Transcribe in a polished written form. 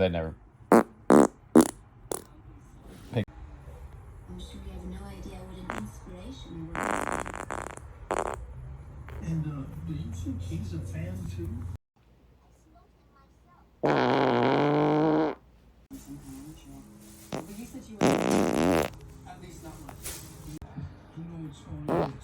because I never. I'm sure you have no idea what an inspiration I was. And do you think he's a fan too? But you said you were at least not much. You know what's going on?